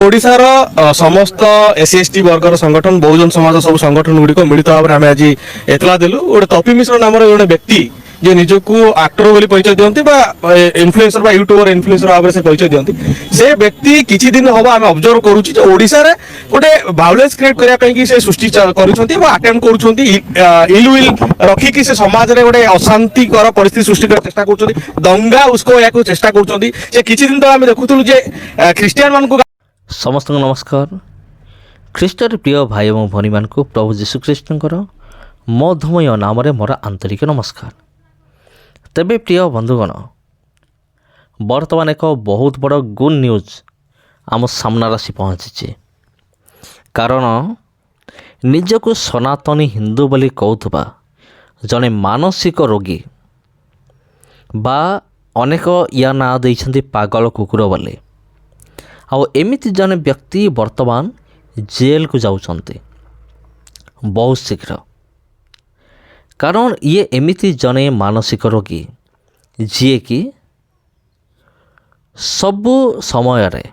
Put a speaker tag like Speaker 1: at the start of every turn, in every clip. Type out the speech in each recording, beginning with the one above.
Speaker 1: ओडिशार समस्त S T वर्गर संगठन बहुजन समाज सब संगठन गुड़िक मिलित भाव में आम आज एतला देलु गोटे तपी मिश्र नाम जड़े व्यक्ति जे निजक आक्टर बोली परिचय दियंती बा इन्फ्लुएंसर बा यूट्यूबर इन्फ्लुएंसर भाव से परिचय दियंती से व्यक्ति किछि दिन हम आम ऑब्जर्व करूची जे ओडिसा रे गोटे वायलेंस क्रिएट करिया पई कि से सृष्टि करूछंती बा अटेम्प्ट करूछंती इल विल रखी कि से समाज रे गोटे अशांतिकर परिस्थिति सृष्टि कर चेष्टा करूछंती दंगा उसको याको चेष्टा करूछंती से किछि दिन तो आम देखुतलु जे ख्रिस्टियन मान को
Speaker 2: समस्त नमस्कार। ख्रीष्टर प्रिय भाई और भनी मान को प्रभु जीशुख्रीष्टर मधुमय नाम मोर आंतरिक नमस्कार। तेबे प्रिय बंधुगण, बर्तमान एक बहुत बड़ गुड न्यूज आम सामना आसी पहुँची। कारण निजको सनातनी हिंदू बोली कहूथबा जने मानसिक रोगी बा अनेक या ना देइछन्ति पागल कुकुर बोली आउ एमिति जने व्यक्ति वर्तमान जेल को जाउछन्ति बहुत शीघ्र। कारण ये एमिति जने मानसिक रोगी जी कि सबु समय रे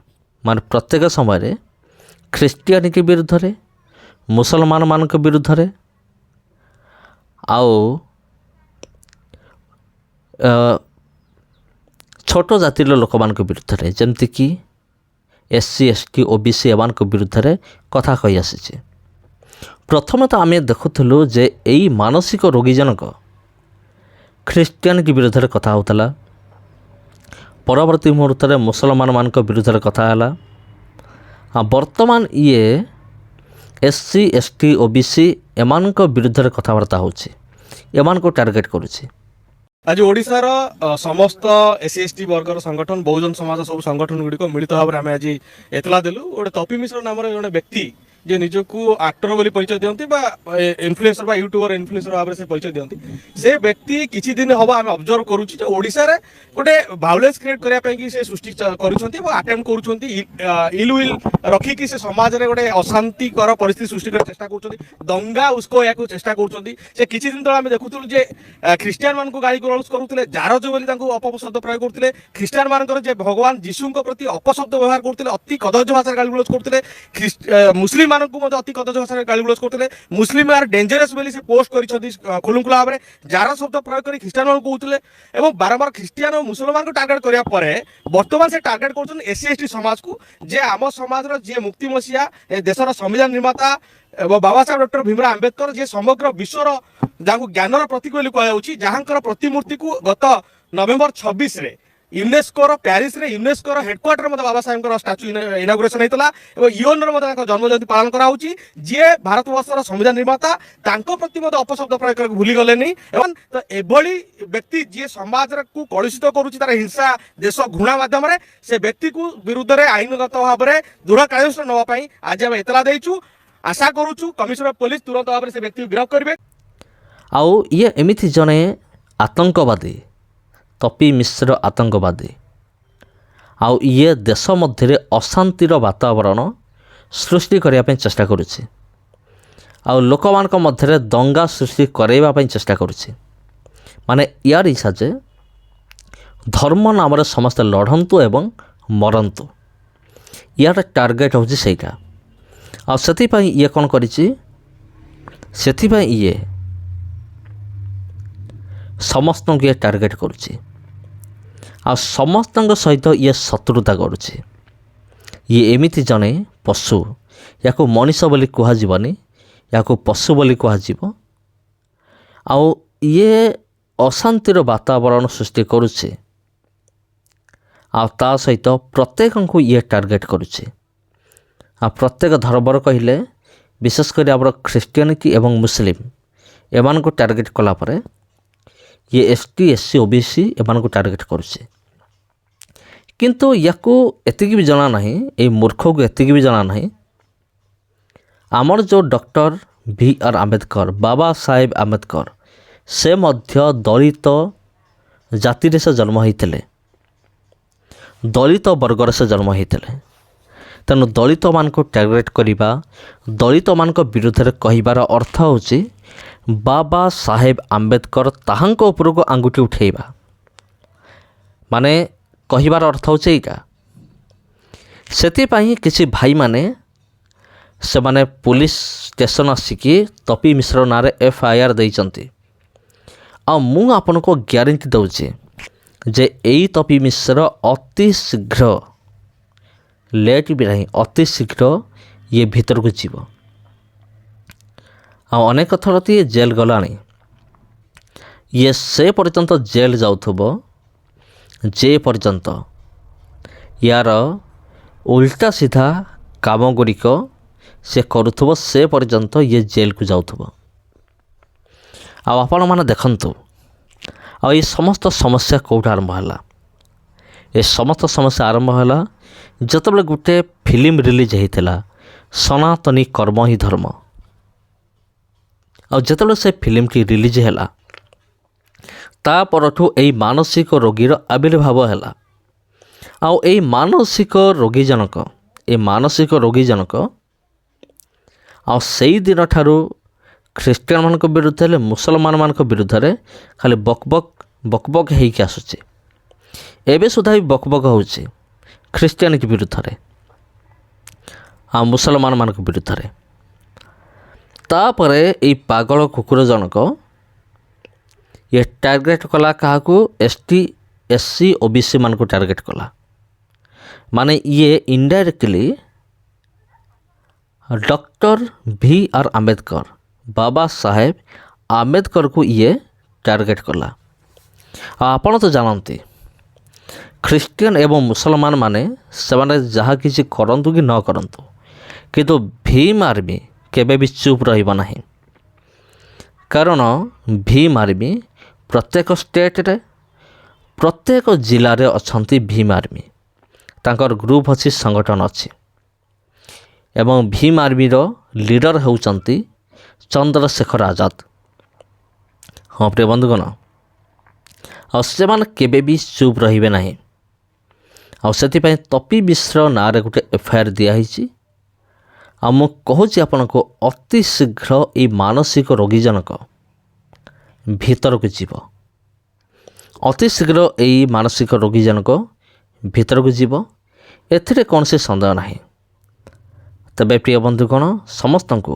Speaker 2: मान प्रत्येक समय रे ख्रिस्टियानिटी विरुद्ध रे मुसलमान मान विरुद्ध रे आउ छोट जातिर लोक मान विरुद्ध रे जेमति कि SC ST OBC एमान विरुद्ध रे कथा कही आसी। प्रथम तो आम देखुलु जे यही मानसिक रोगी जनक ख्रिस्टियानिटी विरुद्ध रे कथा होतला, परवर्ती मुहूर्त में मुसलमान मान विरुद्ध रे कथा है। हाँ, वर्तमान ये SC ST OBC एमान विरुद्ध रे कथबार्ता होछि, एमान को टार्गेट करुछि।
Speaker 1: आज ओडिशार समस्त एस टी वर्गर संगठन बहुजन समाज सब संगठन गुड़िक मिलित भाव में आम आज एतला देलु गोटे तपी मिश्र नाम जड़े व्यक्ति जे निजक आक्टर बोली परिचय दियंती बा इन्फ्लुएंसर बा यूट्यूबर इन्फ्लुएंसर भाव से परिचय दियंती से व्यक्ति किछि दिन हम आम ऑब्जर्व करूची जे ओडिसा रे गोटे वायलेंस क्रिएट करिया पई कि से सृष्टि करूछंती बा अटेम्प्ट करूछंती इल विल रखी कि से समाज रे गोटे अशांतिकर परिस्थिति सृष्टि कर चेष्टा करूछंती दंगा उसको याको चेष्टा करूछंती से किछि दिन तो आम देखुतलु जे ख्रिस्टियन मान को गाली गलौज करूतले जारज बोली तांको अपशब्द प्रयोग करतले ख्रिस्टियन मानकर जे भगवान यीशु को प्रति अपशब्द व्यवहार करतले अति कदर्य भाषा गाली गलौज करतले मुस्लिम को अति कदर्य भाषा गाली गलौज करते मुस्लिम आर डेंजरस बोली से पोस्ट कर खुलुखुला भाव में जार शब्द प्रयोग कर ख्रिस्टियन मान कहते और बारंबार ख्रिस्टियन और मुसलमान को टार्गेट करने पर बर्तमान से टार्गेट कर SC ST समाज को जे आम समाज जी मुक्ति मसीहा देशर संविधान निर्माता बाबा साहेब डॉक्टर भीमराव आंबेडकर जे समग्र विश्वर जहाँ ज्ञानर प्रतीक बोली कहुच्छी जहाँ प्रतिमूर्ति को गत नवेम्बर 26 रे यूनेस्को पेरिस रे यूनेस्को हेडक्वार्टर मत बाबा साहेब स्टाच्यू इनागुरेशन होता है यूएन जन्म जयंती पालन कराऊँगी जी भारत वर्षर संविधान निर्माता प्रति अपशब्द प्रयोग कर भूली गले तो एभली व्यक्ति जी समाज को कलुषित करुच्ची तार हिंसा देश घृणा मध्यम से व्यक्ति को विरुद्ध में आईनगत भाव में दृढ़ कार्यानुष्ठान नापी आज आम एतला देचु आशा करुचु कमिशनर पुलिस तुरंत भाव में से व्यक्ति गिरफ्त करेंगे।
Speaker 2: आउ ये एमिति जने आतंकवादी तपी मिश्र आतंकवादी आउ ये देश मध्य अशांतिर वातावरण सृष्टि करने चेष्टा करुछि आउ लोक मान मध्य दंगा सृष्टि करने चेष्टा करुछि। माने यार इच्छा जे धर्म नाम समस्त लड़तु एवं मरंतु यार टार्गेट हूँ सहीटा आउ सेथिपाई ये कौन करिछि सेथिपाई ये समस्त को ये टार्गेट करुछि आ समस्त सहित ये शत्रुता करुछि। ये एमिति जने पशु या मनीष बोली कहुनि या पशु बोली कहुव आउ ये अशांतिर वातावरण सृष्टि करुछि आ ता सहित प्रत्येक को ये टार्गेट करुछि। आ प्रत्येक धर्मर कहले विशेषकर आम ख्रिस्टियानिटी एवं मुस्लिम एमान को टार्गेट कला परे ये ST SC OBC एमान को टार्गेट करुছে किंतु याकू एतिकी भी जना नहीं ए मूर्ख को एतिकी भी जना नहीं आमर जो डॉक्टर BR आंबेडकर बाबा साहेब आंबेडकर से मध्य दलित जाति से जन्म होते दलित वर्गर से जन्म होते तेणु दलित मान को टार्गेट करवा दलित मान विरुद्ध में कहिबार अर्थ होची बाबा साहेब आंबेडकर ताहांक उपरको आंगुठी उठेबा माने कहिबार अर्थ होचे एका ସେଥିପାଇଁ କିଛି ଭାଇମାନେ ସେମାନେ ପୁଲିସ ଷ୍ଟେସନ ଆସିକି ତପି ମିଶ୍ର ନାଁରେ FIR ଦେଇଛନ୍ତି। ଆଉ ମୁଁ ଆପଣଙ୍କୁ ଗ୍ୟାରେଣ୍ଟି ଦେଉଛି ଯେ ଏଇ ତପି ମିଶ୍ର ଅତି ଶୀଘ୍ର, ଲେଟ୍ ବି ନାହିଁ, ଅତି ଶୀଘ୍ର ଇଏ ଭିତରକୁ ଯିବ। ଆଉ ଅନେକ ଥର ତ ଇଏ ଜେଲ୍ ଗଲାଣି। ଇଏ ସେ ପର୍ଯ୍ୟନ୍ତ ଜେଲ୍ ଯାଉଥିବ ଯେ ପର୍ଯ୍ୟନ୍ତ ୟାର ଉଲ୍ଟା ସିଧା କାମ ଗୁଡ଼ିକ ସେ କରୁଥିବ, ସେ ପର୍ଯ୍ୟନ୍ତ ଇଏ ଜେଲ୍କୁ ଯାଉଥିବ। ଆଉ ଆପଣମାନେ ଦେଖନ୍ତୁ, ଆଉ ଏ ସମସ୍ତ ସମସ୍ୟା କେଉଁଠୁ ଆରମ୍ଭ ହେଲା? ଏ ସମସ୍ତ ସମସ୍ୟା ଆରମ୍ଭ ହେଲା ଯେତେବେଳେ ଗୋଟେ ଫିଲ୍ମ ରିଲିଜ୍ ହେଇଥିଲା, ସନାତନୀ କର୍ମ ହିଁ ଧର୍ମ। ଆଉ ଯେତେବେଳେ ସେ ଫିଲ୍ମଟି ରିଲିଜ୍ ହେଲା, ତା ପରଠୁ ଏଇ ମାନସିକ ରୋଗୀର ଆବିର୍ଭାବ ହେଲା। ଆଉ ଏଇ ମାନସିକ ରୋଗୀ ଜଣକ ଆଉ ସେଇ ଦିନଠାରୁ ଖ୍ରୀଷ୍ଟିଆନମାନଙ୍କ ବିରୁଦ୍ଧରେ ହେଲେ ମୁସଲମାନମାନଙ୍କ ବିରୁଦ୍ଧରେ ଖାଲି ବକବକ୍ ହେଇକି ଆସୁଛି। ଏବେ ସୁଦ୍ଧା ବି ବକବକ୍ ହେଉଛି ଖ୍ରୀଷ୍ଟିଆନିଟି ବିରୁଦ୍ଧରେ ଆଉ ମୁସଲମାନମାନଙ୍କ ବିରୁଦ୍ଧରେ। ତାପରେ ଏଇ ପାଗଳ କୁକୁର ଜଣକ ଇଏ ଟାର୍ଗେଟ୍ କଲା କାହାକୁ? ST SC OBC ମାନଙ୍କୁ ଟାର୍ଗେଟ୍ କଲା। ମାନେ ଇଏ indirectly doctor BR Ambedkar, Baba Saheb ଆମ୍ବେଦକରକୁ ଇଏ ଟାର୍ଗେଟ୍ କଲା। ଆଉ ଆପଣ ତ ଜାଣନ୍ତି ଖ୍ରୀଷ୍ଟିଆନ ଏବଂ ମୁସଲମାନ ମାନେ ସେମାନେ ଯାହା କିଛି କରନ୍ତୁ କି ନ କରନ୍ତୁ, କିନ୍ତୁ ଭୀମ ଆର୍ମି କେବେ ବି ଚୁପ୍ ରହିବ ନାହିଁ। କାରଣ ଭୀମ ଆର୍ମି ପ୍ରତ୍ୟେକ ଷ୍ଟେଟ୍ରେ, ପ୍ରତ୍ୟେକ ଜିଲ୍ଲାରେ ଅଛନ୍ତି ଭୀମ ଆର୍ମି। ତାଙ୍କର ଗ୍ରୁପ୍ ଅଛି, ସଂଗଠନ ଅଛି। ଏବଂ ଭୀମ ଆର୍ମିର ଲିଡ଼ର ହେଉଛନ୍ତି ଚନ୍ଦ୍ରଶେଖର ଆଜାଦ। ହଁ ପ୍ରିୟ ବନ୍ଧୁଗଣ, ଆଉ ସେମାନେ କେବେ ବି ଚୁପ୍ ରହିବେ ନାହିଁ। ଆଉ ସେଥିପାଇଁ ତପି ମିଶ୍ର ନାଁରେ ଗୋଟେ FIR ଦିଆହେଇଛି। ଆଉ ମୁଁ କହୁଛି ଆପଣଙ୍କୁ ଅତି ଶୀଘ୍ର ଏଇ ମାନସିକ ରୋଗୀ ଜଣକ ଭିତରକୁ ଯିବ। ଅତି ଶୀଘ୍ର ଏଇ ମାନସିକ ରୋଗୀ ଜଣକ ଭିତରକୁ ଯିବ, ଏଥିରେ କୌଣସି ସନ୍ଦେହ ନାହିଁ। ତେବେ ପ୍ରିୟ ବନ୍ଧୁଗଣ, ସମସ୍ତଙ୍କୁ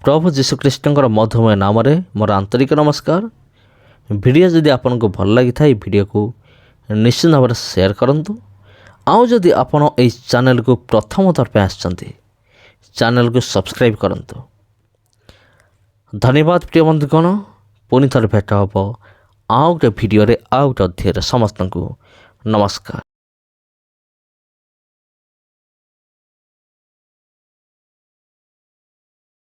Speaker 2: ପ୍ରଭୁ ଯୀଶୁଖ୍ରୀଷ୍ଟଙ୍କର ମଧୁମୟ ନାମରେ ମୋର ଆନ୍ତରିକ ନମସ୍କାର। ଭିଡ଼ିଓ ଯଦି ଆପଣଙ୍କୁ ଭଲ ଲାଗିଥାଏ, ଭିଡ଼ିଓକୁ ନିଶ୍ଚିତ ଭାବରେ ସେୟାର କରନ୍ତୁ। ଆଉ ଯଦି ଆପଣ ଏହି ଚ୍ୟାନେଲକୁ ପ୍ରଥମ ଥର ପାଇଁ ଆସିଛନ୍ତି, ଚ୍ୟାନେଲକୁ ସବସ୍କ୍ରାଇବ୍ କରନ୍ତୁ। ଧନ୍ୟବାଦ ପ୍ରିୟ ବନ୍ଧୁଗଣ। ପୁଣି ଥରେ ଭେଟ ହେବ ଆଉ ଗୋଟେ ଭିଡ଼ିଓରେ, ଆଉ ଗୋଟେ ଅଧ୍ୟାୟରେ। ସମସ୍ତଙ୍କୁ ନମସ୍କାର।